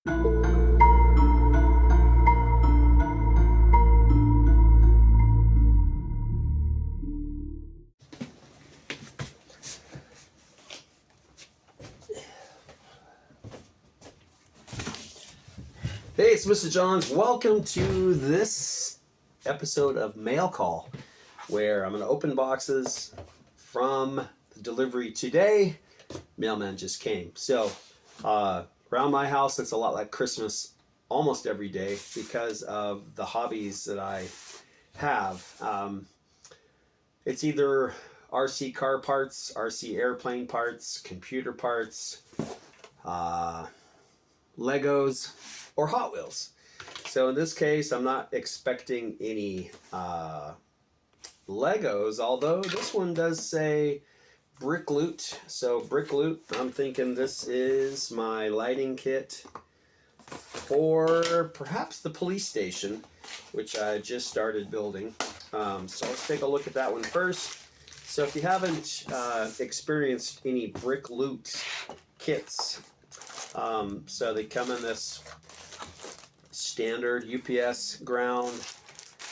Hey, it's Mr. Johns. Welcome to this episode of Mail Call, where I'm going to open boxes from the delivery today. Mailman just came. So, around my house, it's a lot like Christmas almost every day because of the hobbies that I have. It's either RC car parts, RC airplane parts, computer parts, Legos, or Hot Wheels. So in this case, I'm not expecting any Legos, although this one does say Brick Loot. So Brick Loot, I'm thinking this is my lighting kit for perhaps the police station, which I just started building. So let's take a look at that one first. So if you haven't experienced any Brick Loot kits, so they come in this standard UPS ground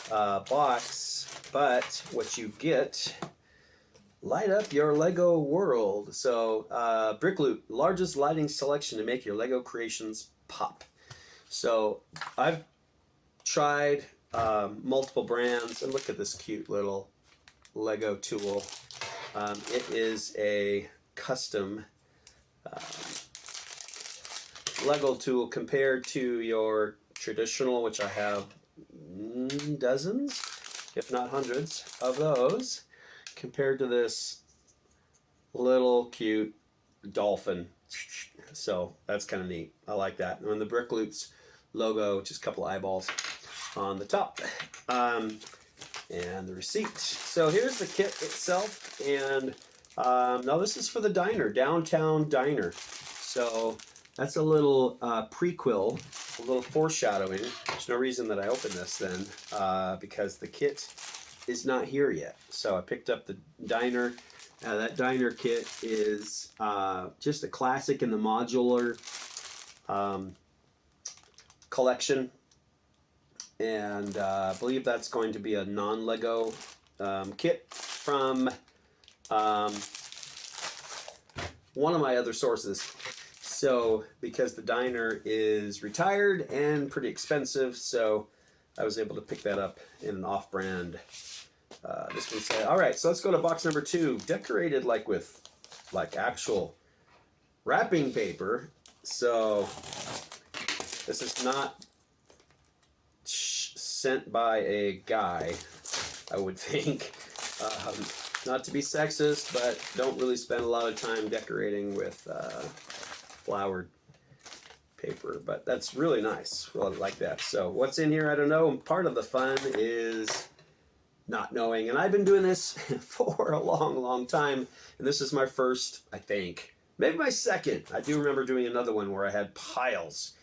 box, but what you get, light up your Lego world. So Brick Loot, largest lighting selection to make your Lego creations pop. So I've tried multiple brands, and look at this cute little Lego tool. It is a custom Lego tool compared to your traditional, which I have dozens, if not hundreds of those, compared to this little cute dolphin. So that's kind of neat. I like that. And the Brick Loot's logo, just a couple eyeballs on the top. And the receipt. So here's the kit itself. And now this is for the diner, Downtown Diner. So that's a little prequel, a little foreshadowing. There's no reason that I open this then, because the kit is not here yet. So I picked up the diner. That diner kit is just a classic in the modular collection. And I believe that's going to be a non-Lego kit from one of my other sources. So, because the diner is retired and pretty expensive, so I was able to pick that up in an off-brand. This one said, all right, so let's go to box number 2. Decorated with actual wrapping paper. So, this is not sent by a guy, I would think. Not to be sexist, but don't really spend a lot of time decorating with flowered paper, but that's really nice. Really like that. So what's in here, I don't know. Part of the fun is not knowing, and I've been doing this for a long time, and this is my first, I think, maybe my second. I do remember doing another one where I had piles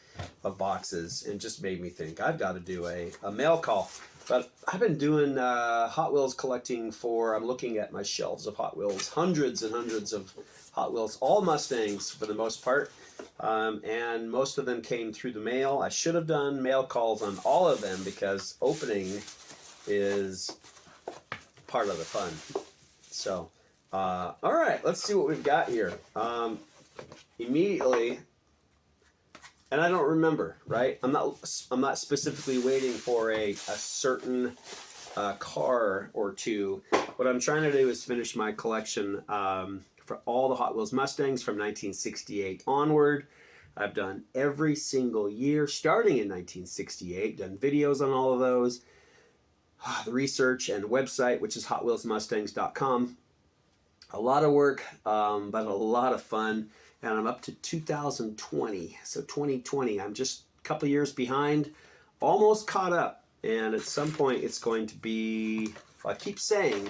of boxes and just made me think I've got to do a mail call. But I've been doing Hot Wheels collecting I'm looking at my shelves of Hot Wheels, hundreds and hundreds of Hot Wheels, all Mustangs for the most part, and most of them came through the mail. I should have done mail calls on all of them because opening is part of the fun. So, all right, let's see what we've got here. Immediately, and I don't remember, right? I'm not specifically waiting for a certain car or two. What I'm trying to do is finish my collection for all the Hot Wheels Mustangs from 1968 onward. I've done every single year starting in 1968, done videos on all of those. The research and website, which is hotwheelsmustangs.com. A lot of work, but a lot of fun. And I'm up to 2020. So 2020, I'm just a couple years behind, almost caught up. And at some point, it's going to be, I keep saying,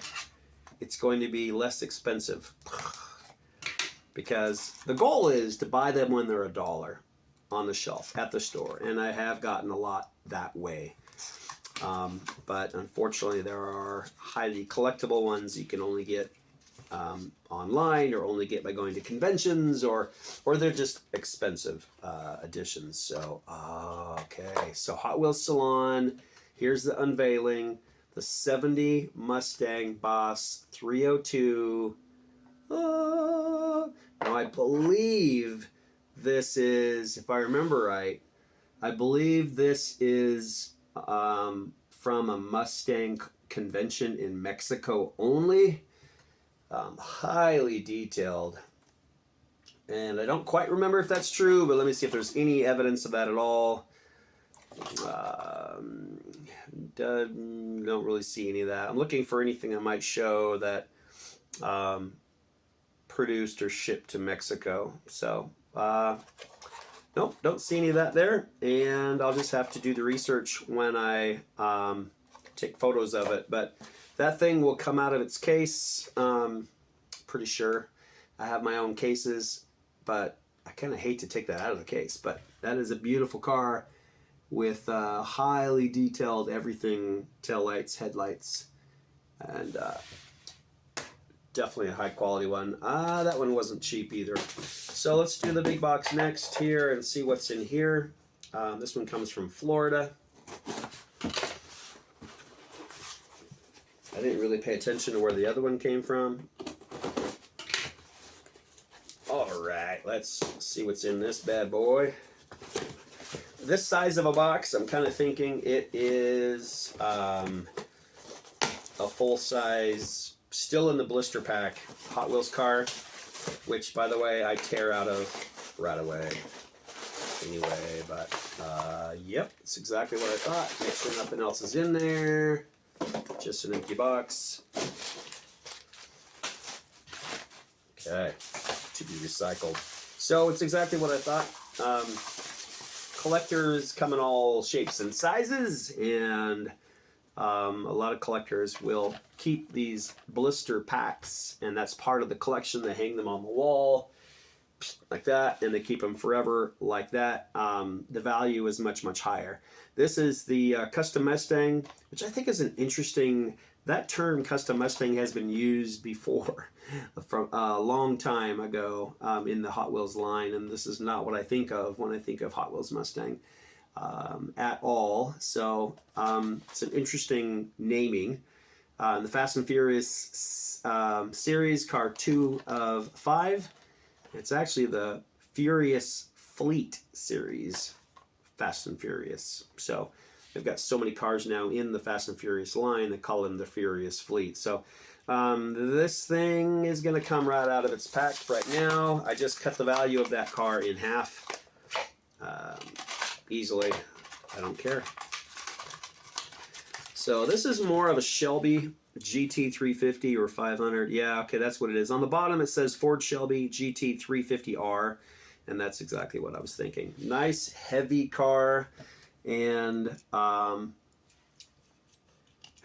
it's going to be less expensive. Because the goal is to buy them when they're $1 on the shelf at the store. And I have gotten a lot that way. But unfortunately, there are highly collectible ones you can only get online or only get by going to conventions, or they're just expensive editions. So okay, so Hot Wheels Salon, here's the unveiling, the 70 Mustang Boss 302. Now I believe this is, if I remember right, I believe this is from a Mustang convention in Mexico only. Highly detailed. And I don't quite remember if that's true, but let me see if there's any evidence of that at all. Don't really see any of that. I'm looking for anything that might show that produced or shipped to Mexico. So, nope, don't see any of that there. And I'll just have to do the research when I take photos of it. But that thing will come out of its case, pretty sure. I have my own cases, but I kind of hate to take that out of the case. But that is a beautiful car with highly detailed everything, taillights, headlights, and definitely a high quality one. That one wasn't cheap either. So let's do the big box next here and see what's in here. This one comes from Florida. I didn't really pay attention to where the other one came from. All right, let's see what's in this bad boy. This size of a box, I'm kind of thinking it is a full-size, still in the blister pack, Hot Wheels car, which, by the way, I tear out of right away. Anyway, but yep, it's exactly what I thought. Make sure nothing else is in there. Just an empty box. Okay, to be recycled. So it's exactly what I thought. Collectors come in all shapes and sizes, and a lot of collectors will keep these blister packs, and that's part of the collection. They hang them on the wall like that, and they keep them forever like that. The value is much, much higher. This is the Custom Mustang, which I think is an interesting, that term Custom Mustang has been used before from a long time ago in the Hot Wheels line, and this is not what I think of when I think of Hot Wheels Mustang at all. So it's an interesting naming. The Fast and Furious series, car 2 of 5. It's actually the Furious Fleet series, Fast and Furious. So they've got so many cars now in the Fast and Furious line, they call them the Furious Fleet. So this thing is going to come right out of its pack right now. I just cut the value of that car in half easily. I don't care. So this is more of a Shelby GT 350 or 500. Yeah, okay, that's what it is. On the bottom it says Ford Shelby GT 350R, and that's exactly what I was thinking. Nice heavy car, and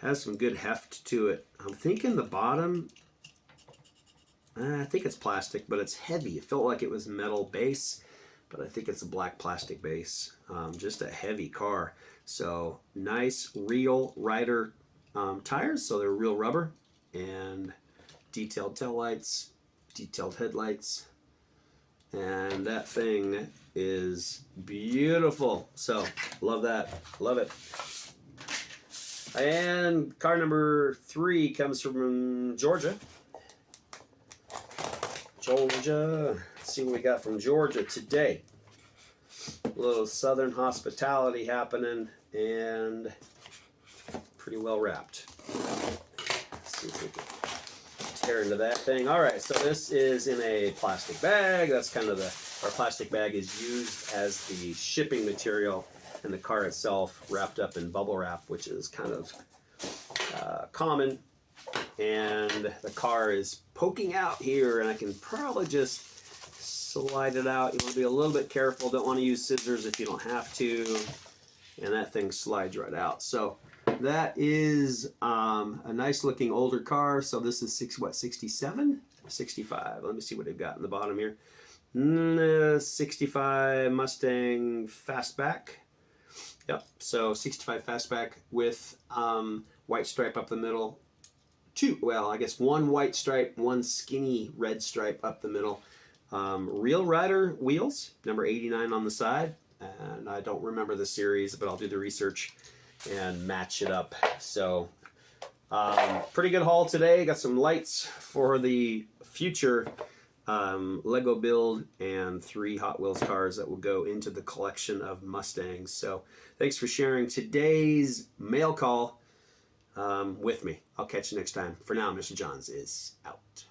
has some good heft to it. I'm thinking the bottom, I think it's plastic, but it's heavy. It felt like it was metal base, but I think it's a black plastic base. Just a heavy car. So nice real rider tires, so they're real rubber, and detailed taillights, detailed headlights, and that thing is beautiful. So love that, love it. And car number 3 comes from Georgia. Let's see what we got from Georgia today. A little southern hospitality happening, and pretty well wrapped. Let's see if we can tear into that thing. All right, so this is in a plastic bag. That's kind of our plastic bag is used as the shipping material, and the car itself wrapped up in bubble wrap, which is kind of common. And the car is poking out here, and I can probably just slide it out. You want to be a little bit careful. Don't want to use scissors if you don't have to. And that thing slides right out. So that is a nice looking older car. So this is 67? 65. Let me see what they've got in the bottom here. 65 Mustang Fastback. Yep, so 65 Fastback with white stripe up the middle. one white stripe, one skinny red stripe up the middle. Real Rider wheels, number 89 on the side. And I don't remember the series, but I'll do the research and match it up. So pretty good haul today. Got some lights for the future Lego build and 3 Hot Wheels cars that will go into the collection of Mustangs. So thanks for sharing today's mail call with me. I'll catch you next time. For now, Mr. Johns is out.